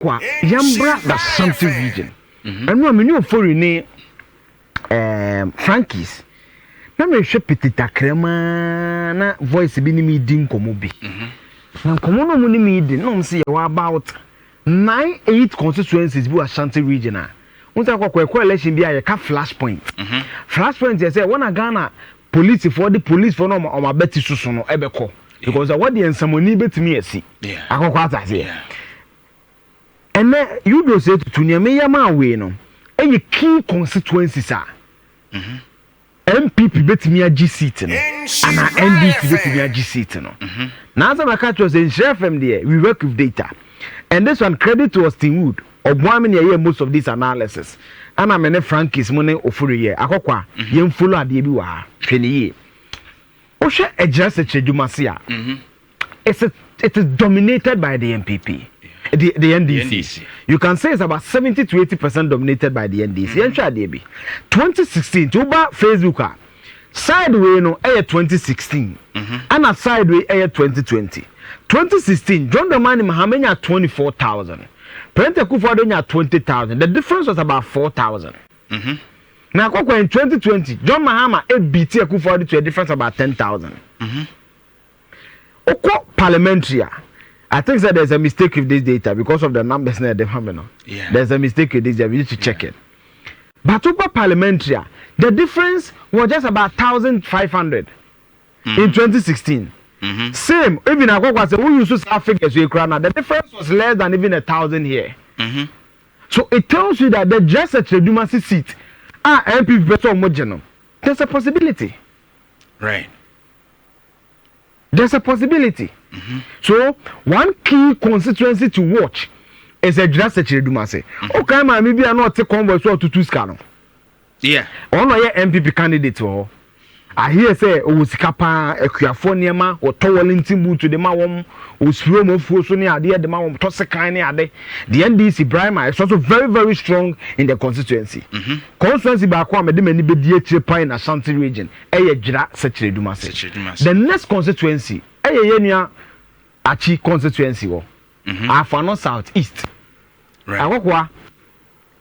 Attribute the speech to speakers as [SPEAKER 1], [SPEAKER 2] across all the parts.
[SPEAKER 1] kwa yambra the Ashanti region. And no many foreign Frankies. Na me hwe petita krema na voice bi ni me din komo bi. Na komo no mu ni me din no say about 9-8 constituencies bi Ashanti region a. Unta kwa election bi a ye ka flashpoint. Flashpoint ye say when Ghana police for no ma beti susu no ebeko because what the ensamoni betimi asi. Akokwa atase. And you do say to nyame yama we no. Any key constituencies are. NPP betimi agi seat no. And NDC betimi agi seat no. Now as I catch us in Share FM there, we work with data. And this one credit to Austin Wood. Obwami hear most of this analysis. And I'm a Frankie's money ofuri ye. Akokwa yem follow ade bi wa hwe ne ye. O hwe Edubiase Edumasia. It is dominated by the NPP. The NDC. You can say it's about 70 to 80% dominated by the NDC. 2016, Tuba Facebook sideway no 2016. And a sideway 2020. 2016, John Dramani Mahamenya 24,000. Pente Kufuor 20,000. The difference was about 4,000. Now in 2020, John Mahama beat Kufuor to a difference about 10,000. Oko parliamentary. I think that there's a mistake with this data because of the numbers near the Hameno. There's a mistake with this data. We need to check it. But over parliamentary, the difference was just about 1,500 in 2016. Same, even I say we used to say figures we crown. The difference was less than even 1,000 here. So it tells you that the just a Edubiase seat MP better homogeneous. There's a possibility.
[SPEAKER 2] Right.
[SPEAKER 1] There's a possibility. So one key constituency to watch is Edubiase Edubiase. Okay, maybe I not take convoy so to two scan.
[SPEAKER 2] Yeah.
[SPEAKER 1] On your MPP candidate or I hear say Osikapa Ekuafoniema or Towalintin boot to the Mawom Usromo Fusoni the Mawom Tosekani ade. The NDC Brahma is also very, very strong in the constituency. Constituency Bakwa Medimeni Bediache Pine in Ashanti region. Edubiase Edubiase. The next constituency, Yenia Achi constituency Afo Ano South East.
[SPEAKER 2] Right.
[SPEAKER 1] Akokwa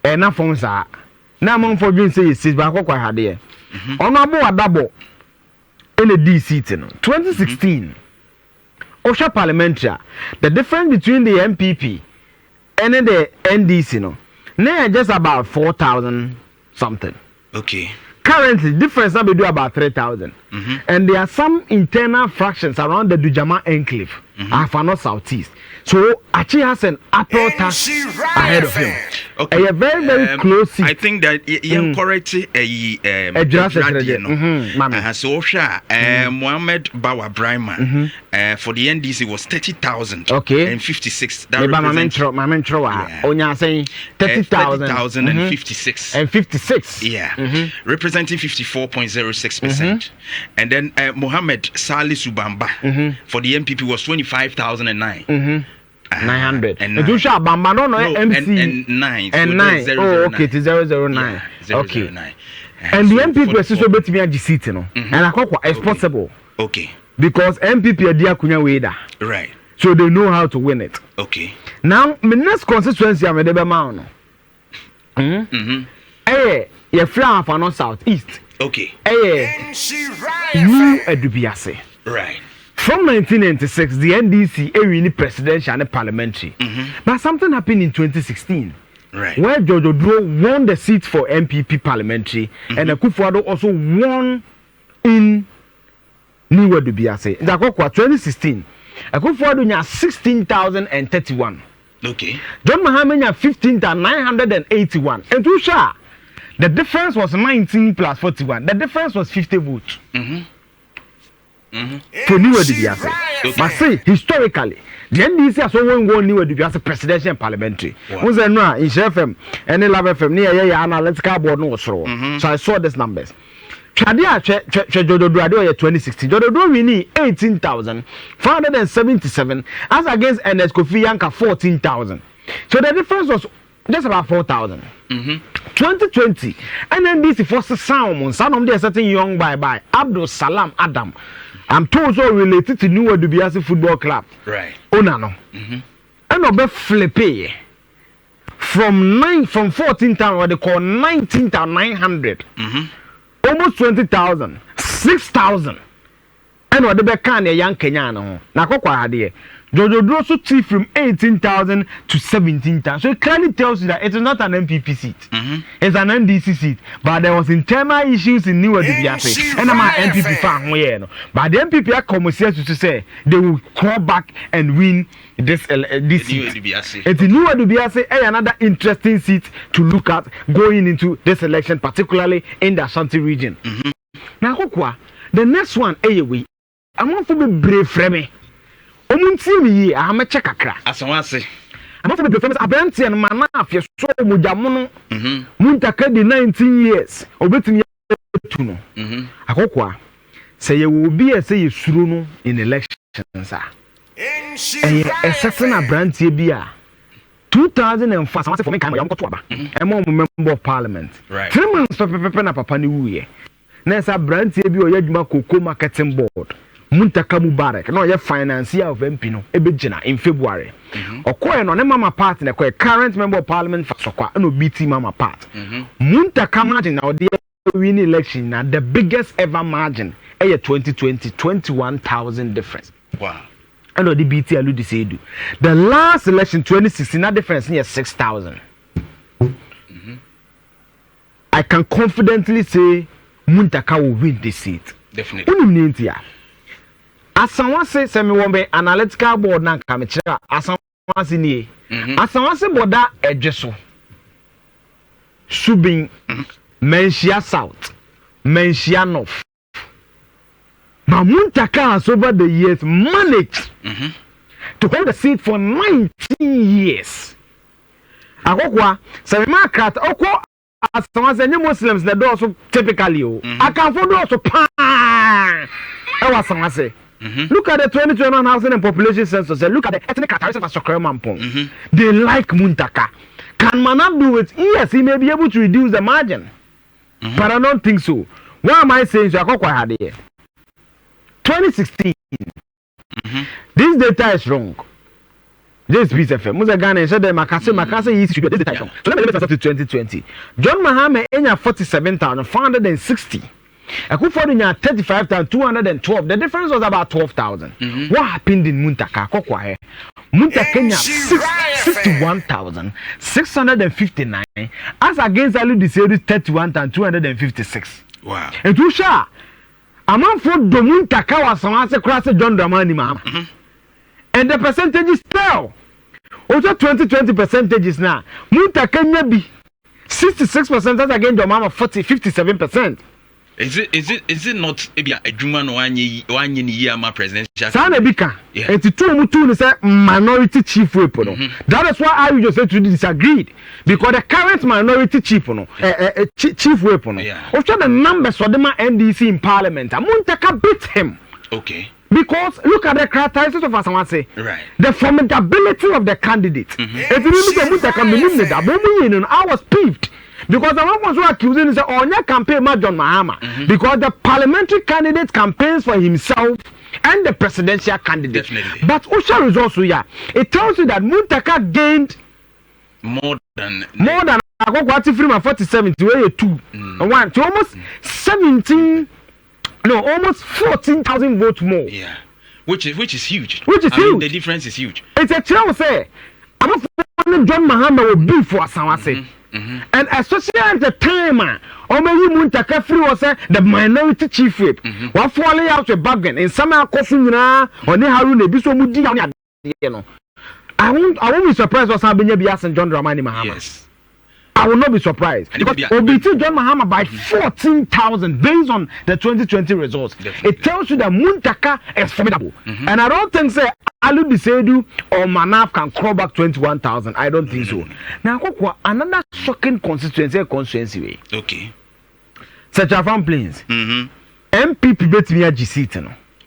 [SPEAKER 1] na fonsa. Na mon for bin say is Bakwa had there. Honorable Adabo NDC 2016 Osha parliamentary the difference between the NPP and the NDC no now just about 4,000 something.
[SPEAKER 2] Okay.
[SPEAKER 1] Currently difference now we do about 3,000. And there are some internal fractions around the Dujama enclave Afo Ano Southeast. So Achi has an upper task ahead of him.
[SPEAKER 2] Okay.
[SPEAKER 1] A very, very close seat.
[SPEAKER 2] I think that you correct Mohammed Bawa Brahma for the NDC was 30,000 and 56. That represents
[SPEAKER 1] Onya saying 30,000
[SPEAKER 2] and 56.
[SPEAKER 1] And 56.
[SPEAKER 2] Yeah. Representing 54.06%. And then Mohammed Salisu Bamba for the NPP was 25,009.
[SPEAKER 1] 900 and you shall Bamba no MC
[SPEAKER 2] and 9
[SPEAKER 1] and 9 oh okay it is 009 okay and the MPP was so bet me agi seat no and akokwa is possible
[SPEAKER 2] okay
[SPEAKER 1] because MPP adi akunya we da
[SPEAKER 2] right
[SPEAKER 1] so they know how to win it
[SPEAKER 2] okay
[SPEAKER 1] now my next constituency am dey be ma no ye fra Afo Ano South East
[SPEAKER 2] okay
[SPEAKER 1] new Edubiase
[SPEAKER 2] right.
[SPEAKER 1] From 1996, the NDC win presidential and parliamentary. But something happened in 2016.
[SPEAKER 2] Right.
[SPEAKER 1] Where George Oduro won the seat for NPP parliamentary and Akufo-Addo also won in New Edubiase. In 2016, Akufo-Addo had 16,031.
[SPEAKER 2] Okay.
[SPEAKER 1] John Mahama had 15,981. And to share, the difference was 19 plus 41. The difference was 50 votes. For New Edubiase. But see, historically, the NDC has won New Edubiase presidential and parliamentary. Who's in Share FM and Love FM near analytical board no so I saw these numbers. Chadia Jododo 2016. Jododo winning 18,577 as against NS Kofi Yanka 14,000. So the difference was just about 4,000. 2020 NDC forces sound some of them certain young by Abdul Salam Adam. I'm told so related to New Edubiase Football Club.
[SPEAKER 2] Right.
[SPEAKER 1] Onano. And no be flippy. from 14,000 what they call 19,900. Almost 20,000, 6,000. And what the back can a young Kenyan na kokwa hade. Jojo Drosso T from 18,000 to 17,000. So it clearly tells you that it is not an NPP seat. It's an NDC seat. But there was internal issues in New Edubiase. And I'm an NPP fan here. But the NPP are commercial to say they will crawl back and win this seat. It's a New Edubiase, another interesting seat to look at going into this election, particularly in the Ashanti region. Now, the next one, I want to be brave for me. Omunti I'm a check akra.
[SPEAKER 2] Asawase.
[SPEAKER 1] I'm not the famous Abenti and Manaf, so Mujamono. Muntaka the 19 years. Obetumi tuno. Akokwa. Say you will be a say suruno in elections. A certain Abranti Bia. 2004, for me, I'm a member of parliament.
[SPEAKER 2] Right.
[SPEAKER 1] 3 months for Papa New Nessa Branti Bio Yadma Coco Marketing Board. Muntaka Mubarak, no, your financier of MP Ebejina in February. Okoye no mama part in a current member of parliament for Sokwa, no BT mama part. Muntaka margin now the winning election now the biggest ever margin. 2020, 21,000 difference.
[SPEAKER 2] Wow.
[SPEAKER 1] I know the BT already said. The last election 2016, that difference near 6,000. I can confidently say Muntaka will win this seat.
[SPEAKER 2] Definitely.
[SPEAKER 1] Asawase se me won analytical board na nka me kira Asawase ni Asawase board da edweso Subin Menshia South Menshia North Muntaka has over the years managed to hold the seat for 19 years. Akokwa se me market okwo Asawase any Muslims that do also typically I can for do also pa Asawase. Look at the 2021 housing and population census. Look at the ethnic characteristics of Sokremampong. They like Muntaka. Can Manap do it? Yes, he may be able to reduce the margin. But I don't think so. Why am I saying so? 2016. This data is wrong. This piece of Musa Ghana said that Makase is this data is wrong. So let me start to 2020. John Mahama enya 47,460. Akufo nya 35,212. The difference was about 12,000. What happened in Muntaka? Kokwa Muntaka nya 61,659 as against Ali Diseri 31,256.
[SPEAKER 2] Wow.
[SPEAKER 1] And to sha amount for the Muntaka was Asawase cross John Dramani Mahama. And the percentages fell. Also 20 percentages now. Muntaka nya be 66% as against your mama 57%.
[SPEAKER 2] Is it not a Juma no one year my presidential?
[SPEAKER 1] Sana Bika. And to two say minority chief weapon. That is why I just said to disagreed. Because the current minority chief chief weapon. Also the numbers for the NDC in parliament. Muntaka beat him.
[SPEAKER 2] Okay.
[SPEAKER 1] Because look at the characteristics of Asawase.
[SPEAKER 2] Right.
[SPEAKER 1] The formidability of the candidate. If you look at Muntaka, I was peeved. Because the one was accusing is on your campaign, John Mahama. Because the parliamentary candidate campaigns for himself and the presidential candidate.
[SPEAKER 2] Definitely.
[SPEAKER 1] But Usha is also here. It tells you that Muntaka gained
[SPEAKER 2] more than
[SPEAKER 1] Agogwati Freeman 47 to 2 1 to almost 14,000 votes more.
[SPEAKER 2] Yeah. Which is huge.
[SPEAKER 1] Which is huge.
[SPEAKER 2] Mean, the difference is huge.
[SPEAKER 1] It's a chill say. I'm not John Mahama will be for Asawase. And especially at the time, Omeyi Muntaka free was the minority chief whip. What falling out a bargain in some Kosuna or Neharun, Biso Mudi. I won't be surprised what's happening Ebias and John Dramani Mahama. Yes. I will not be surprised. Because Obiti John Mahama by 14,000 based on the 2020 results. Definitely. It tells you that Muntaka is formidable. And I don't think say Alu Bisedu or Manaf can crawl back 21,000. I don't think so. Now, another shocking constituency.
[SPEAKER 2] Okay.
[SPEAKER 1] Such a farm plains. NPP bet me a seat.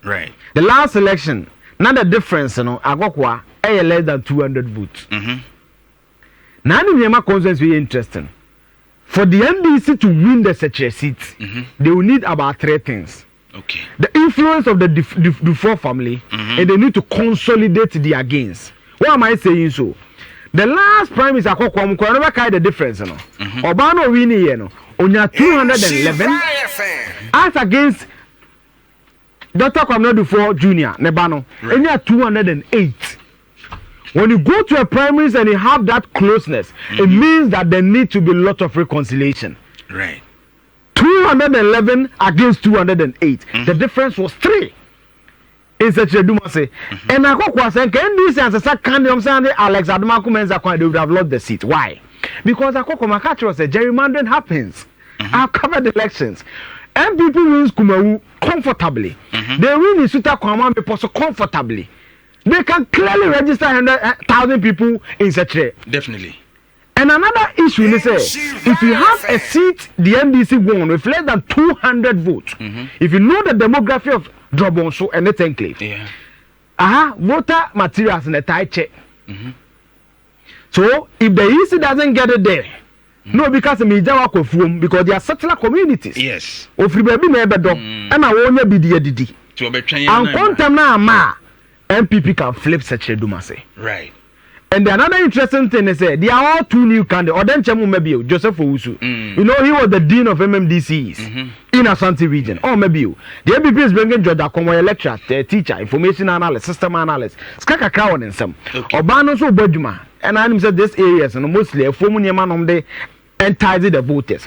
[SPEAKER 2] Right.
[SPEAKER 1] The last election, not the difference, Agokwa, less than 200 votes. Now, the constituency is interesting. For the NDC to win the Secretary seats, they will need about 3 things.
[SPEAKER 2] Okay.
[SPEAKER 1] The influence of the Dufour family, and they need to consolidate their gains. Why am I saying so? The last prime minister Akoko Mko never carry the difference no. Obano win here no. Onya 211 as against Dr. Kwamnadu for Junior Nebano. Onya 208. When you go to a prime minister and you have that closeness, it means that there need to be a lot of reconciliation.
[SPEAKER 2] Right.
[SPEAKER 1] 211 against 208. The difference was 3. In such a Edubiase. And I go was saying, can this answer second Sunday Alex Adumaku Menza they would have lost the seat. Why? Because Akoko Makachiro said gerrymandering happens. I've covered the elections. NPP wins Kumawu comfortably. They win in Suta Kwama Meposo comfortably. They can clearly register 100,000 people in such a.
[SPEAKER 2] Definitely.
[SPEAKER 1] And another issue is if you have a seat the NDC won with less than 200 votes, if you know the demography of Drobonso and the Enclave, voter materials in the tie check. So if the EC doesn't get it there, no, because the media because they are settler communities.
[SPEAKER 2] Yes.
[SPEAKER 1] Of baby neighbor and I won't be the DD. And quantum now, NPP can flip such a Edubiase.
[SPEAKER 2] Right.
[SPEAKER 1] And the another interesting thing is they are all 2 new candidates. Odenchemu maybe Joseph Owusu. You know, he was the dean of MMDCs in Ashanti Region. Or maybe the NPP is bringing George Akonwa, lecturer, teacher, information analyst, system analyst. Skaka Crown and some. Obano so Bojuma. And I said this areas and mostly a former man on the entitled the voters.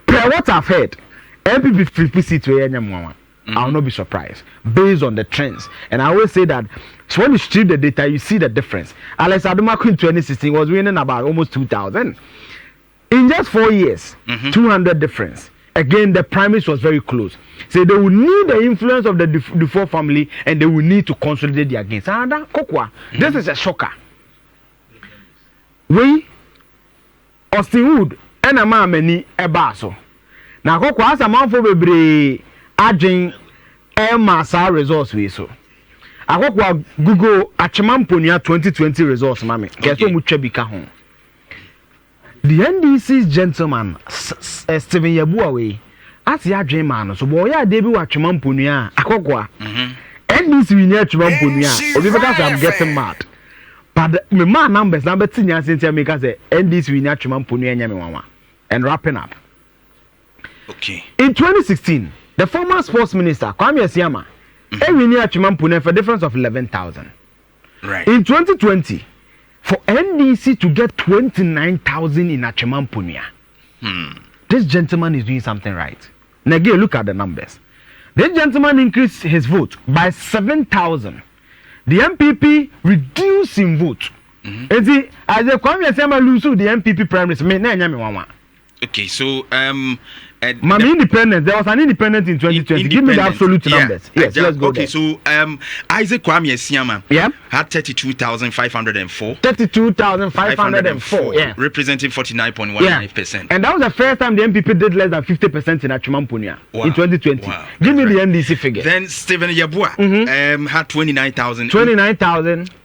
[SPEAKER 1] Per what I've heard, NPP 50 seats to Enyamwa. I will not be surprised based on the trends. And I always say that so when you strip the data, you see the difference. Alex Adumaku in 2016 was winning about almost 2,000. In just 4 years, 200 difference. Again, the primaries was very close. So they will need the influence of the Dufour family and they will need to consolidate their gains. This is a shocker. We, Austin Wood, and a man many a basso. Now, Kokwa has a man for Bebre. Aging Massa results we so. I hope Google Achimamponia 2020 results, mammy. Guess what much bika home. The NDC's gentleman Stephen Yabuawe as the Aging man, so boy, I debut Achimamponia, Akokwa. NDC we near Chimamponia, or because I'm getting mad. But my man numbers number 10 years since I make us say NDC we near Chimamponia and Yamama. And wrapping up.
[SPEAKER 2] Okay. In
[SPEAKER 1] 2016. The former sports minister, Kwame Asiama, every near Chimampune for a difference of 11,000.
[SPEAKER 2] Right.
[SPEAKER 1] In 2020, for NDC to get 29,000 in Achimampunia, this gentleman is doing something right. Now, again, look at the numbers. This gentleman increased his vote by 7,000. The MPP reduced in vote. And see, as the Kwame Asiama lose the MPP primaries,
[SPEAKER 2] okay, so
[SPEAKER 1] Mami independent. There was an independent in 2020. Give me the absolute numbers. Yes, let's go.
[SPEAKER 2] Okay, so Isaac Kwame Asiama had 32,504.
[SPEAKER 1] 32,504. Yeah.
[SPEAKER 2] Representing 49.19%.
[SPEAKER 1] And that was the first time the MPP did less than 50% in Achimampunia in 2020. Wow. Give me the NDC figure.
[SPEAKER 2] Then Stephen Yabua had 29,000.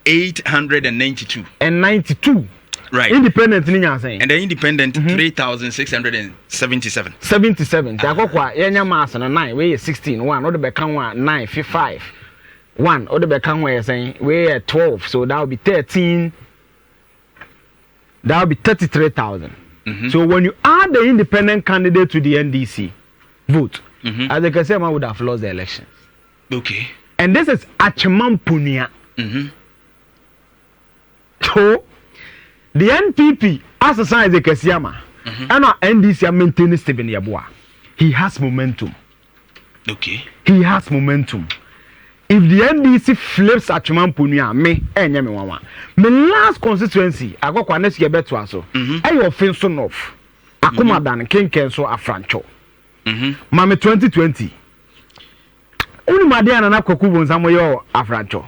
[SPEAKER 2] 892.
[SPEAKER 1] And 92.
[SPEAKER 2] Right.
[SPEAKER 1] Independent saying.
[SPEAKER 2] And the independent 3,677.
[SPEAKER 1] 77. Takokwa yenya mass na 9 we 16 1 or the become 1 9 5 1 or the become we saying we 12, so that will be 13. That will be 33,000. So when you add the independent candidate to the NDC vote, as the Kasema would have lost the elections.
[SPEAKER 2] Okay.
[SPEAKER 1] And this is Achimampunia. So the NPP, as a sign, the Kesiama, and our NDC are maintaining Stephen Yabua. He has momentum.
[SPEAKER 2] Okay.
[SPEAKER 1] He has momentum. If the NDC flips Achimampunia, me, and Yamiwawa. My last constituency, I got one next year better also. I offend so enough. Akuma dan King Kenso Afrancho. Mame 2020. Only Madiana na Kokubo Samoyo Afrancho.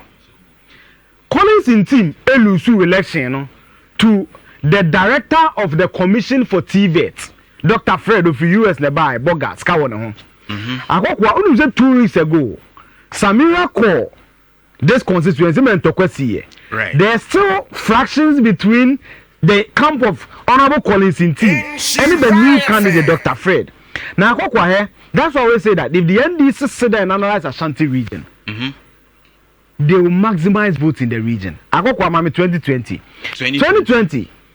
[SPEAKER 1] Collins in team, Elusu election, to the director of the Commission for TVET, Dr. Fred of US Nebai, Bogat, Skawon. I got one 2 weeks ago. Samira call this constituency and Tokwesi.
[SPEAKER 2] Right.
[SPEAKER 1] There are still fractions between the camp of Honorable Collins in team and the new candidate, Dr. Fred. Now, that's why we say that if the NDC sit there and analyze Ashanti region, they will maximize votes in the region. Akoko amami 2020.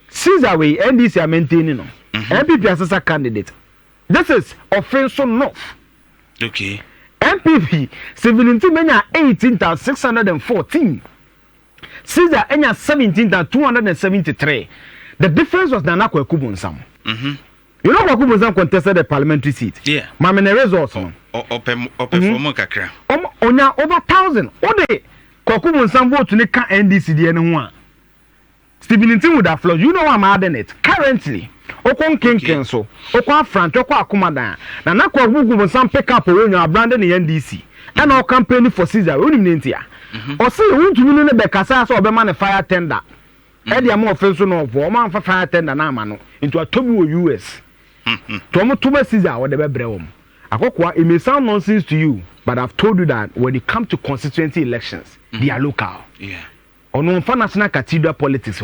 [SPEAKER 1] Caesar way NDC are maintaining no. NPP as a candidate. This is offense North.
[SPEAKER 2] Okay.
[SPEAKER 1] NPP 18,614. Caesar enya 17,273. The difference was Nana Kwaku Nsam. You know Kwaku Nsam contested the parliamentary seat.
[SPEAKER 2] Yeah.
[SPEAKER 1] Mamene results on.
[SPEAKER 2] Ope kakra.
[SPEAKER 1] Onya over 1,000. Ode Kwaku Nsam vote to ka NDC di ene ho a. Stephen Ntim would have flown. You know I'm adding it. Currently, Okon King so, Okon Frank, Okon Akumadan. Now, Nakwa Google some pick up when you are branded in NDC. And our campaign for Caesar, we didn't hear. Or say, we want to win the Becassa or Beman a fire tender. Eddie more offensive of woman for fire tender Namano into a Tobu US. Tomo Tuba Caesar or the Bebrehom. Akokwa, it may sound nonsense to you, but I've told you that when it comes to constituency elections, they are local.
[SPEAKER 2] Yeah.
[SPEAKER 1] On national cathedral politics,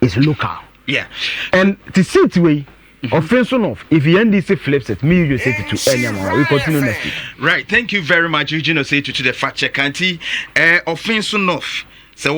[SPEAKER 1] it's local.
[SPEAKER 2] Yeah.
[SPEAKER 1] And to see it way, offense enough. If the NDC flips it, me you say it to anyone. We continue next week.
[SPEAKER 2] Right. Thank you very much, Eugene. Say to the fact check, Auntie. Offense enough. So